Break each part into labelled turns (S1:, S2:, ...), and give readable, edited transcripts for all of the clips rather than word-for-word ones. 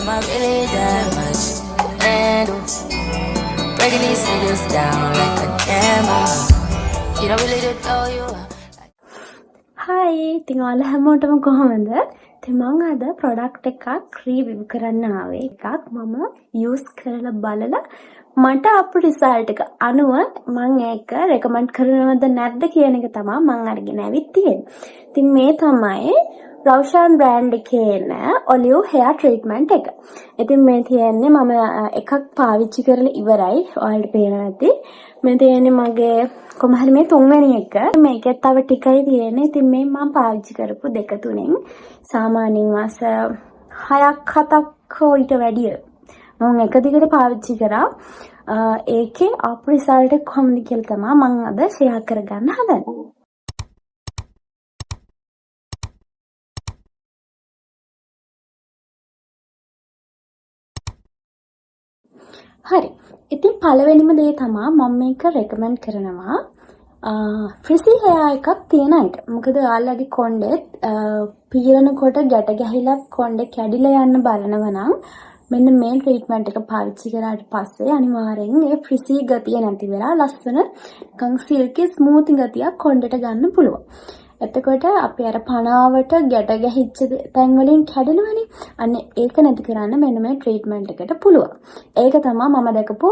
S1: Am I really that much to handle? Breaking these niggas down like a camel. You don't really know you are.
S2: හයි ඉතින් ඔයාලා හැමෝටම කොහොමද? ඉතින් මම අද ප්‍රොඩක්ට් එකක් රිවිව් කරන්න ආවේ. එකක් මම යූස් කරලා බලලා මට අපු රිසල්ට් එක අනුව මම ඒක රෙකමන්ඩ් කරනවද නැද්ද කියන එක තමයි මම අරගෙන ආවිත් තියෙන්නේ. ඉතින් මේ තමයි රවුෂන් බ්‍රෑන්ඩ් එකේ එන ඔලිව් හෙයාර් ට්‍රීට්මන්ට් එක. ඉතින් මේ තියෙන්නේ මම එකක් පාවිච්චි කරලා ඉවරයි. ඔයාලට පේනවා ඇති. මේ තියෙන්නේ මගේ කොහොම හරි මේ තුන්වෙනි එක. මේකේ තව ටිකයි තියෙන්නේ. ඉතින් මේ මම පාවිච්චි කරපු දෙක තුනෙන් සාමාන්‍යයෙන් මාස 6ක් 7ක් ඊට වැඩිය මම එක දිගට පාවිච්චි කරා. ඒකේ අපු රිසල්ට් එක කොහොමද කියලා තමයි මම අද ෂෙයා කරගන්න හදන්නේ. හරි. ඉතින් පළවෙනිම දේ තමයි මම මේක රෙකමන්ඩ් කරනවා ෆ්‍රිසි හෙයා එකක් තියෙන අයට. මොකද ඔයාලගේ කොණ්ඩේ පීරනකොට ගැට ගැහිලා කොණ්ඩේ කැඩිලා යන්න බලනවා නම් මෙන්න මේ ට්‍රීට්මන්ට් එක පාවිච්චි කරාට පස්සේ අනිවාර්යෙන් ඒ ෆ්‍රිසි ගතිය නැති වෙලා ලස්සන නිකන් සිල්කි ස්මූත් ගතියක් කොණ්ඩේට ගන්න පුළුවන්. එතකොට අපි අර පනාවට ගැට ගැහිච්ච තැන් වලින් කැඩෙනවනේ. අන්න ඒක නැති කරන්න මෙන්න මේ ට්‍රීට්මන්ට් එකට පුළුවන්. ඒක තමයි මම දැකපු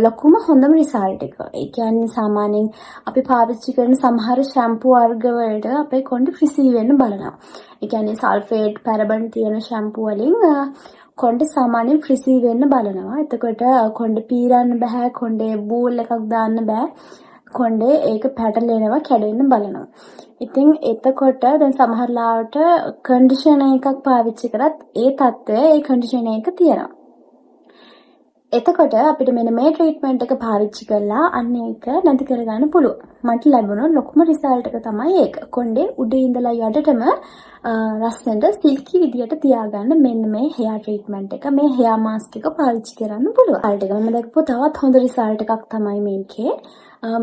S2: ලොකුම හොඳම රිසල්ට් එක. ඒ කියන්නේ සාමාන්‍යයෙන් අපි පාවිච්චි කරන සමහර ෂැම්පූ වර්ග වලට අපේ කොණ්ඩේ ෆ්‍රිසි වෙන්න බලනවා. ඒ කියන්නේ සල්ෆේට්, පැරබන් තියෙන ෂැම්පූ වලින් කොණ්ඩේ සාමාන්‍යයෙන් ෆ්‍රිසි වෙන්න බලනවා. එතකොට කොණ්ඩේ පීරන්න බෑ, කොණ්ඩේ බූල් එකක් දාන්න බෑ. කොණ්ඩේ ඒක පැටලෙනවා, කැඩෙන්න බලනවා. ඉතින් එතකොට දැන් සමහර ලාවට කන්ඩිෂනර් එකක් පාවිච්චි කරත් ඒ තත්ත්වය ඒ කන්ඩිෂනර් එක තියෙනවා. එතකොට අපිට මෙන්න මේ ට්‍රීට්මන්ට් එක පාවිච්චි කරලා අන්න ඒක නැති කරගන්න පුළුවන්. මට ලැබුණ ලොකුම රිසල්ට් එක තමයි ඒක. කොණ්ඩේ උඩින් ඉඳලා යටටම ලස්සනට සිල්කි විදියට තියාගන්න මෙන්න මේ හෙයාර් ට්‍රීට්මන්ට් එක, මේ හෙයාර් මාස්ක් එක පාවිච්චි කරන්න පුළුවන්. රිසල්ට් එක මම දැක්කපු තවත් හොඳ රිසල්ට් එකක් තමයි මේකේ.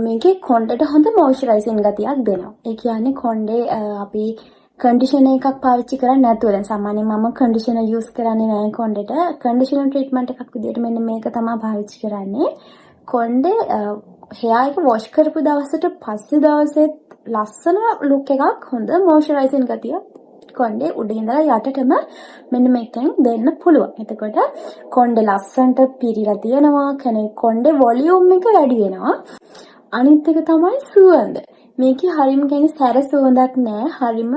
S2: මේකේ කොණ්ඩේට හොඳ මොයිස්චරයිසින් ගතියක් දෙනවා. ඒ කියන්නේ කොණ්ඩේ අපි කන්ඩිෂනර් එකක් පාවිච්චි කරන්නේ නැතුව දැන් සාමාන්‍යයෙන් මම කන්ඩිෂනර් යූස් කරන්නේ නැහැ කොණ්ඩේට. කන්ඩිෂනර් ට්‍රීට්මන්ට් එකක් විදිහට මෙන්න මේක තමයි පාවිච්චි කරන්නේ. කොණ්ඩේ හෙයාර් එක වොෂ් කරපු දවසට පස්සේ දවසෙත් ලස්සන ලුක් එකක් හොඳ මොයිස්චරයිසින් ගතියක් කොණ්ඩේ උඩින් ඉඳලා යටටම මෙන්න මේකෙන් දෙන්න පුළුවන්. එතකොට කොණ්ඩේ ලස්සනට පිරීලා තියෙනවා. කෙනෙක් කොණ්ඩේ වොලියුම් එක වැඩි වෙනවා. අනිත් එක තමයි සුවඳ. මේකේ හරියම කියන්නේ සැර සුවඳක් නෑ. හරියම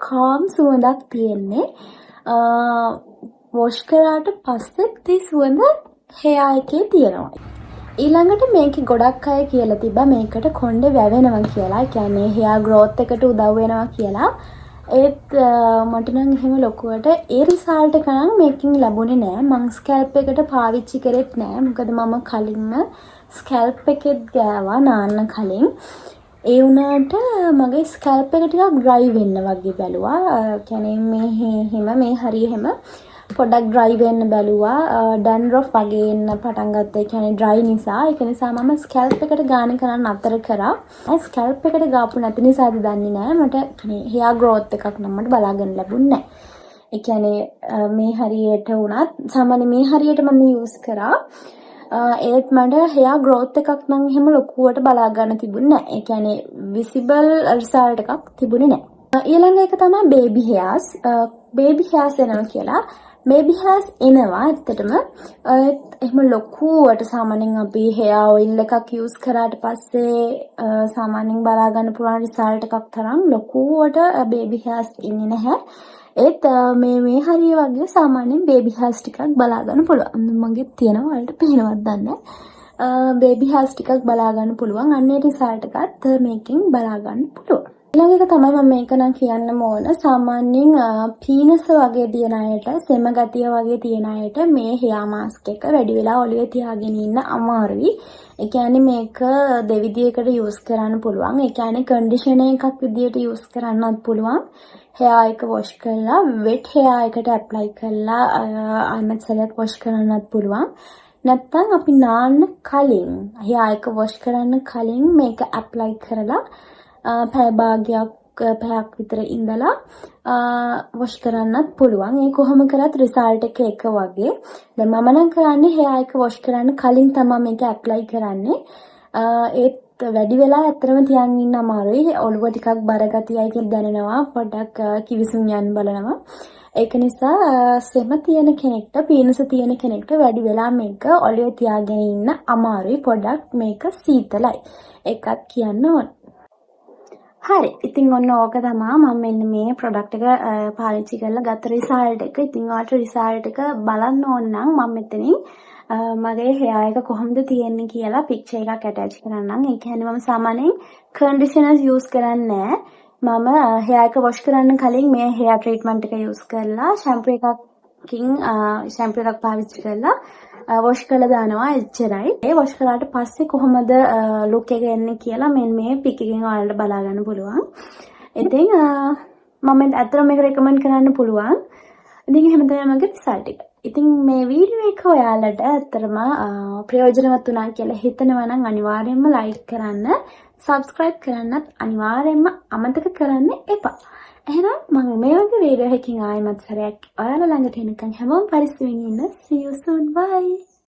S2: කාම් සුවඳක් තියෙන්නේ. වොෂ් කරාට පස්සෙත් ඒ සුවඳ හෙයාර් එකේ තියෙනවා. ඊළඟට මේකේ ගොඩක් අය කියලා තිබ්බා මේකට කොණ්ඩේ වැවෙනවා කියලා. ඒ කියන්නේ හෙයාර් growth එකට උදව් වෙනවා කියලා. ඒත් මට නම් එහෙම ලොකුවට ඒ රිසල්ට් එක නම් මේකෙන් ලැබුණේ නෑ. මං ස්කැල්ප් එකට පාවිච්චි කරෙත් නෑ. මොකද මම කලින්ම ස්කැල්ප් එකෙත් ගෑවා නාන්න කලින්. ඒ වුණාට මගේ ස්කැල්ප් එක ටිකක් ඩ්‍රයි වෙන්න වගේ බැලුවා. කියන්නේ මේ හරිය හැම පොඩක් ඩ්‍රයි වෙන්න බැලුවා. ඩැන්ඩ්‍රොෆ් වගේ එන්න පටන් ගත්තා. ඒ කියන්නේ ඩ්‍රයි නිසා. ඒක නිසා මම ස්කැල්ප් එකට ගාන කරන්න අතර කරා. ස්කැල්ප් එකට ගාපු නැති නිසාද දන්නේ නැහැ. මට හෙයාර් growth එකක් නම් මට බලාගන්න ලැබුණේ නැහැ. ඒ කියන්නේ මේ හරියට වුණත් සාමාන්‍ය මේ හරියට මම යූස් කරා. ඒත් මට හෙයාර් growth එකක් නම් එහෙම ලොකුවට බලා ගන්න තිබුණේ නැහැ. ඒ කියන්නේ visible result එකක් තිබුණේ නැහැ. ඊළඟ එක තමයි baby hairs. baby hairs එනවා කියලා. baby hairs එනවා ඇත්තටම. එහෙම ලොකුවට සාමාන්‍යයෙන් අපි hair oil එකක් use කරාට පස්සේ සාමාන්‍යයෙන් බලා ගන්න පුළුවන් result එකක් තරම් ලොකුවට baby hairs ඉන්නේ නැහැ. ඒත් මේ හරිය වගේ සාමාන්‍යයෙන් baby hairs ටිකක් බලා ගන්න පුළුවන්. මගේ තියෙනවා වලට පේනවත් දන්නේ. baby hairs ටිකක් බලා ගන්න පුළුවන්. අන්නේ රිසල්ට් එකත් මේකෙන් බලා ගන්න පුළුවන්. ඊළඟ එක තමයි මම මේක නම් කියන්නම ඕන. සාමාන්‍යයෙන් පීනස් වගේ තියෙන අයට, සෙම ගතිය වගේ තියෙන අයට මේ හෙයාර් මාස්ක් එක වැඩි වෙලා ඔළුවේ තියාගෙන ඉන්න අමාරුයි. ඒ කියන්නේ මේක දෙවිදියකට යූස් කරන්න පුළුවන්. ඒ කියන්නේ කන්ඩිෂනර් එකක් විදියට යූස් කරන්නත් පුළුවන්. හෙයාර් එක වොෂ් කරලා වෙට් හෙයාර් එකට ඇප්ලයි කරලා ආයෙත් සෙලෙක්ට් වොෂ් කරන්නත් පුළුවන්. නැත්නම් අපි නාන්න කලින් හෙයාර් එක වොෂ් කරන්න කලින් මේක ඇප්ලයි කරලා පැය භාගයක් පැයක් විතර ඉඳලා වොෂ් කරන්නත් පුළුවන්. ඒ කොහොම කරත් රිසල්ට් එක එක වගේ. දැන් මම නම් කරන්නේ hair එක වොෂ් කරන්න කලින් තමයි මේක ඇප්ලයි කරන්නේ. ඒත් වැඩි වෙලා ඇත්තටම තියන් ඉන්න අමාරුයි. ඔළුව ටිකක් බර ගතියයි කියලා දැනෙනවා. පොඩ්ඩක් කිවිසුම් යන්න බලනවා. ඒක නිසා සෙම තියෙන කෙනෙක්ට පීනස තියෙන කෙනෙක්ට වැඩි වෙලා මේක ඔළුවේ තියාගෙන ඉන්න අමාරුයි. පොඩ්ඩක් මේක සීතලයි. ඒකත් කියන්න ඕන. හරි. ඉතින් ඔන්න ඕක තමයි මම මෙන්න මේ ප්‍රොඩක්ට් එක පාවිච්චි කරලා ගත්ත රිසල්ට් එක. ඉතින් ඔයාලට රිසල්ට් එක බලන්න ඕන නම් මම මෙතනින් මගේ hair එක කොහොමද තියෙන්නේ කියලා picture එකක් attach කරන්නම්. ඒ කියන්නේ මම සාමාන්‍යයෙන් conditioners use කරන්නේ නැහැ. මම hair එක wash කරන්න කලින් මේ hair treatment එක use කරලා shampoo එකක් පාවිච්චි කරලා wash කරලා දානවා එච්චරයි. ඒ wash කරාට පස්සේ කොහොමද look එක එන්නේ කියලා මෙන්න මේ pic එකෙන් ඔයාලට බලා ගන්න පුළුවන්. ඉතින් මම ඇත්තටම මේක recommend කරන්න පුළුවන්. ඉතින් එහෙම තමයි මගේ result එක. ඉතින් මේ වීඩියෝ එක ඔයාලට ඇත්තටම ප්‍රයෝජනවත් වුණා කියලා හිතනවා නම් අනිවාර්යයෙන්ම like කරන්න, subscribe කරන්නත් අනිවාර්යයෙන්ම අමතක කරන්න එපා. එහෙනම් මම මේ වගේ වීඩියෝ එකකින් ආයෙමත් සැරයක් ඔයාලා ළඟට එනකන් හැමෝම පරිස්සමෙන් ඉන්න. See you soon. Bye.